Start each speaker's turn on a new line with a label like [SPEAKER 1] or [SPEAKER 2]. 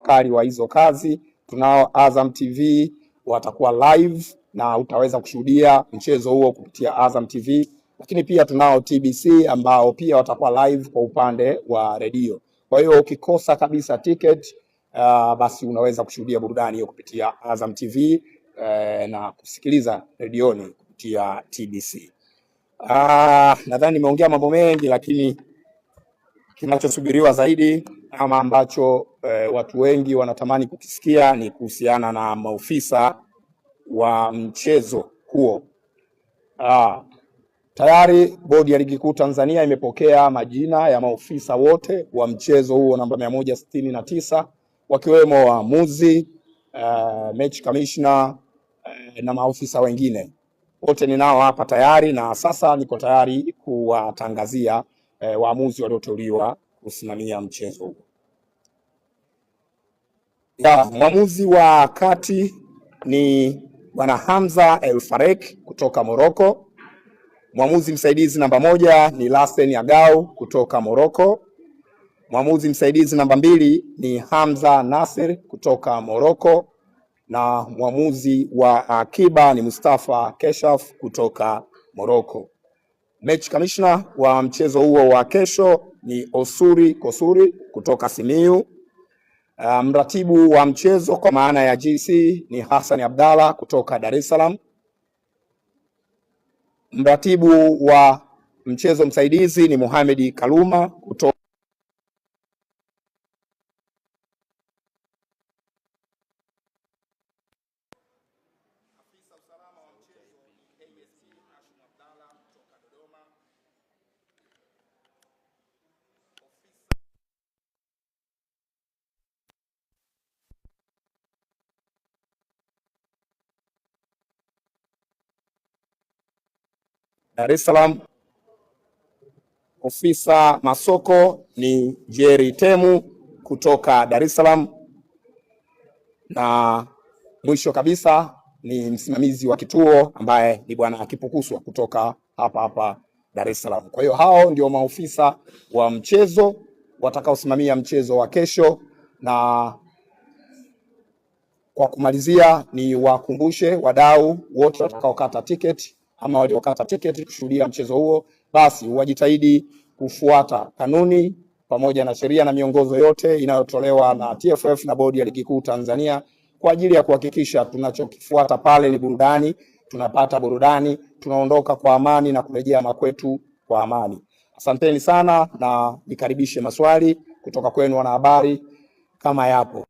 [SPEAKER 1] ukali wa hizo kazi. Tunao Azam TV watakuwa live na utaweza kushuhudia mchezo huo kupitia Azam TV, lakini pia tunao TBC ambao pia watakuwa live kwa upande wa redio. Kwa hiyo ukikosa kabisa ticket basi unaweza kushuhudia burudani hiyo kupitia Azam TV na kusikiliza redioni kupitia TBC. Nadhani nimeongea mambo mengi, lakini kinachosubiriwa zaidi ama ambacho watu wengi wanatamani kukisikia ni kuhusiana na maofisa wa mchezo huo. Tayari Bodi ya Ligi Kuu Tanzania imepokea majina ya maofisa wote wa mchezo huo namba 169 wakiwemo waamuzi, match commissioner na maofisa wengine. Wote ninao hapa tayari na sasa niko tayari kuwatangazia waamuzi walioteuliwa kusimamia mchezo huo. Mwamuzi wa kati ni Bwana Hamza El Farek kutoka Morocco. Mwamuzi msaidizi namba 1 ni Lassen Agau kutoka Morocco. Mwamuzi msaidizi namba 2 ni Hamza Nasser kutoka Morocco, na mwamuzi wa akiba ni Mustafa Keshaf kutoka Morocco. Match commissioner wa mchezo huo wa kesho ni Osuri Kosuri kutoka Simiyu. Mratibu wa mchezo kwa maana ya GC ni Hassan Abdalla kutoka Dar es Salaam. Mratibu wa mchezo msaidizi ni Mohamed Kaluma kutoka Dar es Salaam. Ofisa masoko ni Jerry Temu kutoka Dar es Salaam, na mwisho kabisa ni msimamizi wa kituo ambaye ni Bwana Kipukuswa kutoka hapa Dar es Salaam. Kwa hiyo hao ndio maofisa wa mchezo watakaosimamia mchezo wa kesho, na kwa kumalizia ni wakumbushe wadau wote watakaokata tiketi ama waliokata tiketi kushuhudia mchezo huo, basi wajitahidi kufuata kanuni pamoja na sheria na miongozo yote inayotolewa na TFF na Bodi ya Ligi Kuu Tanzania kwa ajili ya kuhakikisha tunachokifuata pale ni burudani, tunapata burudani, tunaondoka kwa amani na kurejea makwetu kwa amani. Asanteni sana na nikaribishe maswali kutoka kwenu wanahabari kama yapo.